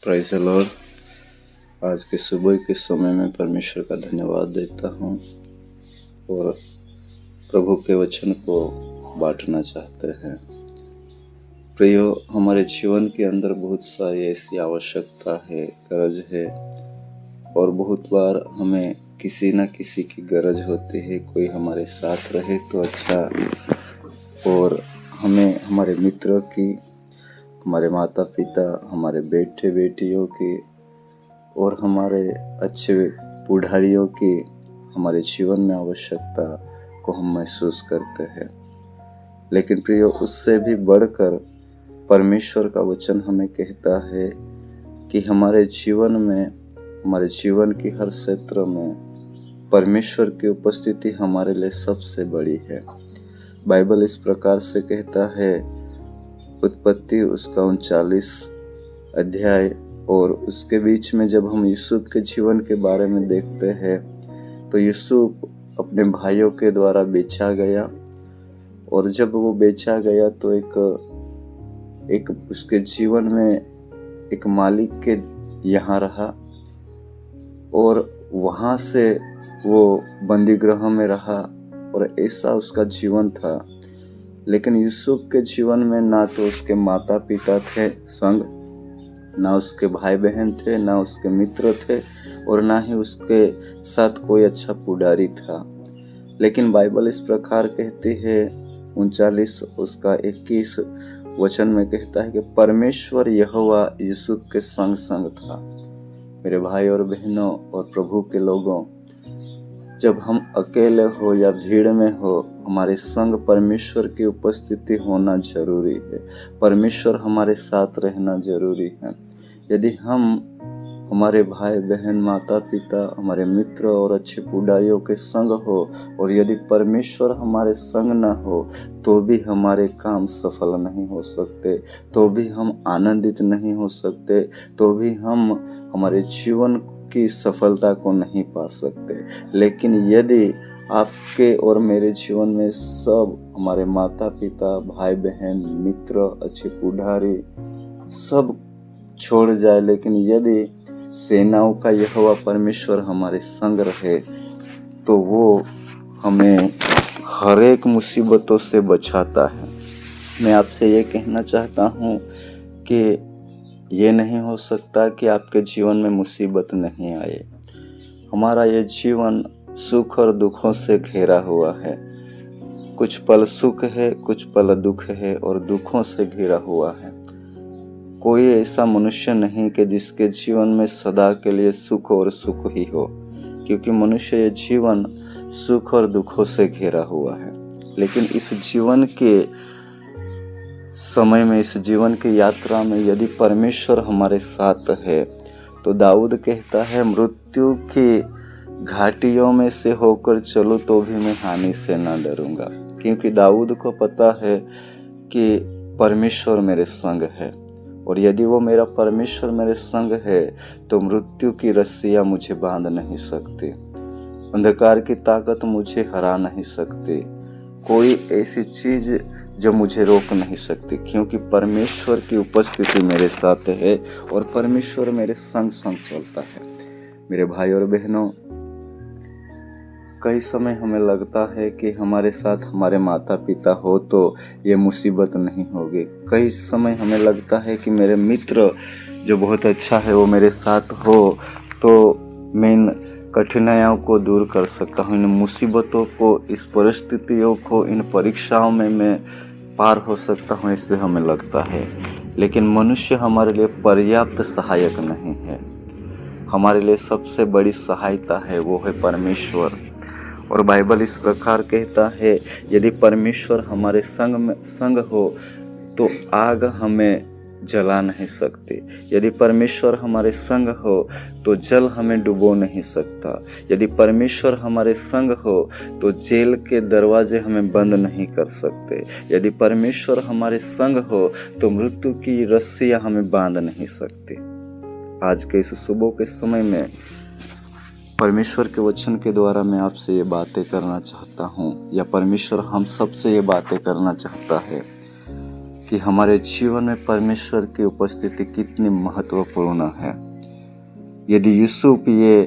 Prize the Lord. आज के सुबह के समय में परमेश्वर का धन्यवाद देता हूँ और प्रभु के वचन को बांटना चाहते हैं। प्रियो, हमारे जीवन के अंदर बहुत सारी ऐसी आवश्यकता है, गरज है, और बहुत बार हमें किसी न किसी की गरज होती है। कोई हमारे साथ रहे तो अच्छा, और हमें हमारे मित्रों की, हमारे माता पिता, हमारे बेटे बेटियों की और हमारे अच्छे पुढ़ारियों की हमारे जीवन में आवश्यकता को हम महसूस करते हैं। लेकिन प्रियो, उससे भी बढ़कर परमेश्वर का वचन हमें कहता है कि हमारे जीवन में, हमारे जीवन की हर क्षेत्र में परमेश्वर की उपस्थिति हमारे लिए सबसे बड़ी है। बाइबल इस प्रकार से कहता है, उत्पत्ति उसका 39 अध्याय, और उसके बीच में जब हम यूसुफ के जीवन के बारे में देखते हैं तो यूसुफ अपने भाइयों के द्वारा बेचा गया, और जब वो बेचा गया तो एक उसके जीवन में एक मालिक के यहाँ रहा, और वहाँ से वो बंदी गृह में रहा, और ऐसा उसका जीवन था। लेकिन यूसुफ के जीवन में ना तो उसके माता पिता थे संग, ना उसके भाई बहन थे, ना उसके मित्र थे, और ना ही उसके साथ कोई अच्छा पुडारी था। लेकिन बाइबल इस प्रकार कहती है, 39 उसका 21 वचन में कहता है कि परमेश्वर यहोवा यूसुफ के संग संग था। मेरे भाई और बहनों और प्रभु के लोगों, जब हम अकेले हो या भीड़ में हो, हमारे संग परमेश्वर की उपस्थिति होना जरूरी है। परमेश्वर हमारे साथ रहना जरूरी है। यदि हम हमारे भाई बहन, माता पिता, हमारे मित्र और अच्छे पुडारियों के संग हो, और यदि परमेश्वर हमारे संग न हो तो भी हमारे काम सफल नहीं हो सकते, तो भी हम आनंदित नहीं हो सकते, तो भी हम हमारे जीवन की सफलता को नहीं पा सकते। लेकिन यदि आपके और मेरे जीवन में सब, हमारे माता पिता, भाई बहन, मित्र, अच्छे पुढ़ारी सब छोड़ जाए, लेकिन यदि सेनाओं का यहोवा परमेश्वर हमारे संग रहे तो वो हमें हर एक मुसीबतों से बचाता है। मैं आपसे ये कहना चाहता हूँ कि ये नहीं हो सकता कि आपके जीवन में मुसीबत नहीं आए। हमारा ये जीवन सुख और दुखों से घेरा हुआ है। कुछ पल सुख है, कुछ पल दुख है, और दुखों से घिरा हुआ है। कोई ऐसा मनुष्य नहीं कि जिसके जीवन में सदा के लिए सुख और सुख ही हो, क्योंकि मनुष्य ये जीवन सुख और दुखों से घेरा हुआ है। लेकिन इस जीवन के समय में, इस जीवन की यात्रा में यदि परमेश्वर हमारे साथ है तो दाऊद कहता है, मृत्यु की घाटियों में से होकर चलो तो भी मैं हानि से ना डरूंगा। क्योंकि दाऊद को पता है कि परमेश्वर मेरे संग है, और यदि वो मेरा परमेश्वर मेरे संग है तो मृत्यु की रस्सियां मुझे बांध नहीं सकती, अंधकार की ताकत मुझे हरा नहीं सकती, कोई ऐसी चीज जो मुझे रोक नहीं सकती, क्योंकि परमेश्वर की उपस्थिति मेरे साथ है और परमेश्वर मेरे संग संग चलता है। मेरे भाई और बहनों, कई समय हमें लगता है कि हमारे साथ हमारे माता पिता हो तो ये मुसीबत नहीं होगी। कई समय हमें लगता है कि मेरे मित्र जो बहुत अच्छा है वो मेरे साथ हो तो मैं इन कठिनाइयों को दूर कर सकता हूँ, इन मुसीबतों को, इस परिस्थितियों को, इन परीक्षाओं में मैं पार हो सकता हूँ, इससे हमें लगता है। लेकिन मनुष्य हमारे लिए पर्याप्त सहायक नहीं है। हमारे लिए सबसे बड़ी सहायता है वो है परमेश्वर। और बाइबल इस प्रकार कहता है, यदि परमेश्वर हमारे संग हो तो आग हमें जला नहीं सकती। यदि परमेश्वर हमारे संग हो तो जल हमें डुबो नहीं सकता। यदि परमेश्वर हमारे संग हो तो जेल के दरवाजे हमें बंद नहीं कर सकते। यदि परमेश्वर हमारे संग हो तो मृत्यु की रस्सियां हमें बांध नहीं सकती। आज के इस सुबह के समय में परमेश्वर के वचन के द्वारा मैं आपसे ये बातें करना चाहता हूँ, या परमेश्वर हम सबसे ये बातें करना चाहता है कि हमारे जीवन में परमेश्वर की उपस्थिति कितनी महत्वपूर्ण है। यदि यूसुफ ये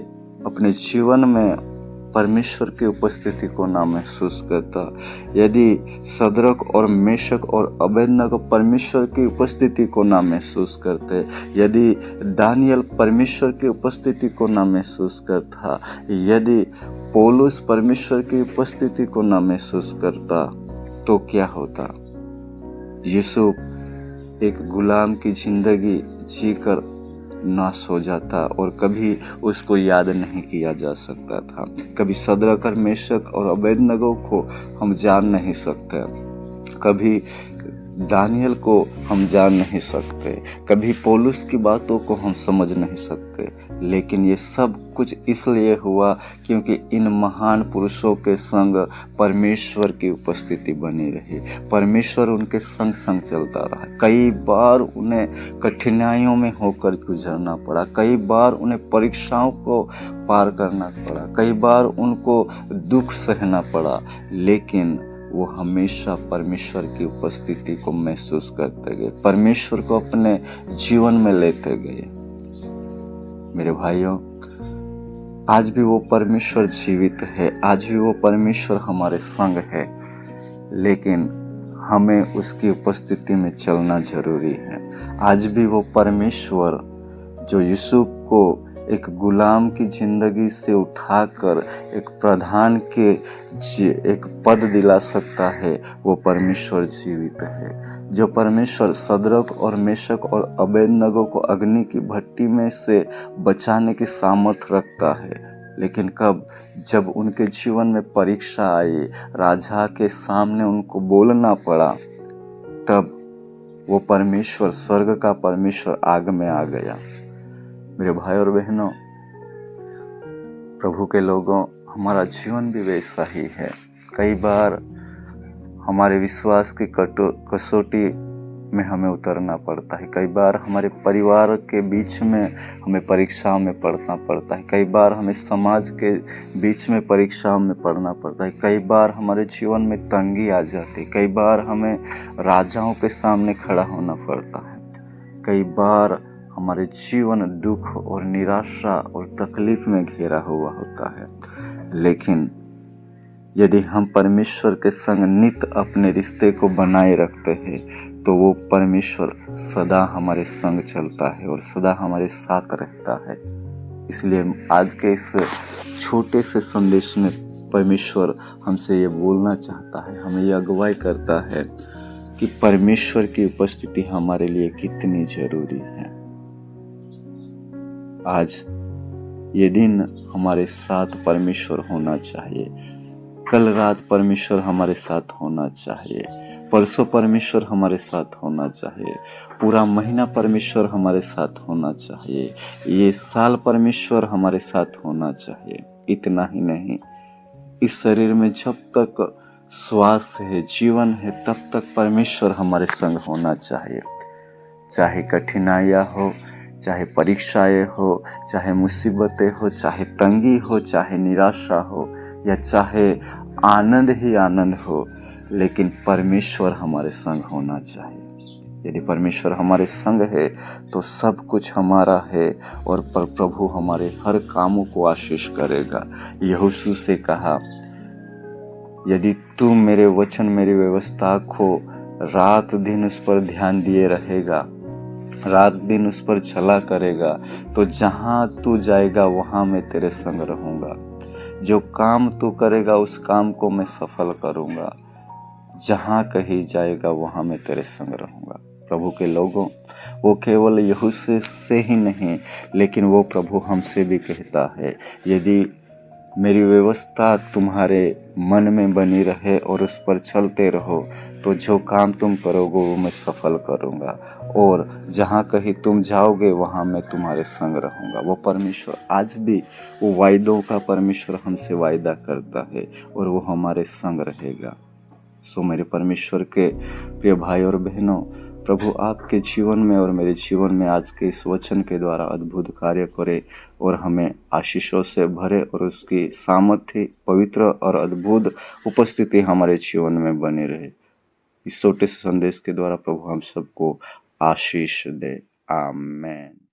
अपने जीवन में परमेश्वर की उपस्थिति को ना महसूस करता, यदि सदरक और मेशक और अबेदनगो परमेश्वर की उपस्थिति को ना महसूस करते, यदि दानियल परमेश्वर की उपस्थिति को ना महसूस करता, यदि पौलुस परमेश्वर की उपस्थिति को ना महसूस करता, तो क्या होता? यूसुफ एक गुलाम की जिंदगी जीकर नाश हो जाता और कभी उसको याद नहीं किया जा सकता था। कभी सदरक और मेशक और अबेदनगो को हम जान नहीं सकते, कभी दानियल को हम जान नहीं सकते, कभी पौलुस की बातों को हम समझ नहीं सकते, लेकिन ये सब कुछ इसलिए हुआ क्योंकि इन महान पुरुषों के संग परमेश्वर की उपस्थिति बनी रही। परमेश्वर उनके संग संग चलता रहा। कई बार उन्हें कठिनाइयों में होकर गुजरना पड़ा, कई बार उन्हें परीक्षाओं को पार करना पड़ा, कई बार उनको दुख सहना पड़ा, लेकिन वो हमेशा परमेश्वर की उपस्थिति को महसूस करते गए, परमेश्वर को अपने जीवन में लेते गए। मेरे भाइयों, आज भी वो परमेश्वर जीवित है, आज भी वो परमेश्वर हमारे संग है, लेकिन हमें उसकी उपस्थिति में चलना जरूरी है। आज भी वो परमेश्वर जो यूसुफ को एक गुलाम की जिंदगी से उठाकर एक प्रधान के एक पद दिला सकता है, वो परमेश्वर जीवित है। जो परमेश्वर सदरक और मेशक और अबेदनगो को अग्नि की भट्टी में से बचाने की सामर्थ्य रखता है, लेकिन कब? जब उनके जीवन में परीक्षा आई, राजा के सामने उनको बोलना पड़ा, तब वो परमेश्वर, स्वर्ग का परमेश्वर आग में आ गया। मेरे भाई और बहनों, प्रभु के लोगों, हमारा जीवन भी वैसा ही है। कई बार हमारे विश्वास की कसौटी में हमें उतरना पड़ता है, कई बार हमारे परिवार के बीच में हमें परीक्षाओं में पढ़ना पड़ता है, कई बार हमें समाज के बीच में परीक्षाओं में पढ़ना पड़ता है, कई बार हमारे जीवन में तंगी आ जाती है, कई बार हमें राजाओं के सामने खड़ा होना पड़ता है, कई बार हमारे जीवन दुख और निराशा और तकलीफ में घेरा हुआ होता है। लेकिन यदि हम परमेश्वर के संग नित अपने रिश्ते को बनाए रखते हैं, तो वो परमेश्वर सदा हमारे संग चलता है और सदा हमारे साथ रहता है। इसलिए आज के इस छोटे से संदेश में परमेश्वर हमसे ये बोलना चाहता है, हमें ये अगुवाई करता है कि परमेश्वर की उपस्थिति हमारे लिए कितनी जरूरी है। आज ये दिन हमारे साथ परमेश्वर होना चाहिए, कल रात परमेश्वर हमारे साथ होना चाहिए, परसों परमेश्वर हमारे साथ होना चाहिए, पूरा महीना परमेश्वर हमारे साथ होना चाहिए, ये साल परमेश्वर हमारे साथ होना चाहिए। इतना ही नहीं, इस शरीर में जब तक श्वास है, जीवन है, तब तक परमेश्वर हमारे संग होना चाहिए। चाहे कठिनाइयाँ हो, चाहे परीक्षाएं हो, चाहे मुसीबतें हो, चाहे तंगी हो, चाहे निराशा हो, या चाहे आनंद ही आनंद हो, लेकिन परमेश्वर हमारे संग होना चाहिए। यदि परमेश्वर हमारे संग है तो सब कुछ हमारा है और प्रभु हमारे हर कामों को आशीष करेगा। यहोशू से कहा, यदि तू मेरे वचन, मेरी व्यवस्था को रात दिन उस पर ध्यान दिए रहेगा, रात दिन उस पर चला करेगा, तो जहाँ तू जाएगा वहाँ मैं तेरे संग रहूँगा। जो काम तू करेगा उस काम को मैं सफल करूँगा। जहाँ कहीं जाएगा वहाँ मैं तेरे संग रहूँगा। प्रभु के लोगों, वो केवल यहोशू से ही नहीं, लेकिन वो प्रभु हमसे भी कहता है, यदि मेरी व्यवस्था तुम्हारे मन में बनी रहे और उस पर चलते रहो, तो जो काम तुम करोगे वो मैं सफल करूँगा, और जहाँ कहीं तुम जाओगे वहाँ मैं तुम्हारे संग रहूँगा। वो परमेश्वर आज भी वो वायदों का परमेश्वर हमसे वायदा करता है और वो हमारे संग रहेगा। सो मेरे परमेश्वर के प्रिय भाई और बहनों, प्रभु आपके जीवन में और मेरे जीवन में आज के इस वचन के द्वारा अद्भुत कार्य करे और हमें आशीषों से भरे और उसकी सामर्थ्य, पवित्र और अद्भुत उपस्थिति हमारे जीवन में बनी रहे। इस छोटे से संदेश के द्वारा प्रभु हम सबको आशीष दे। आमेन।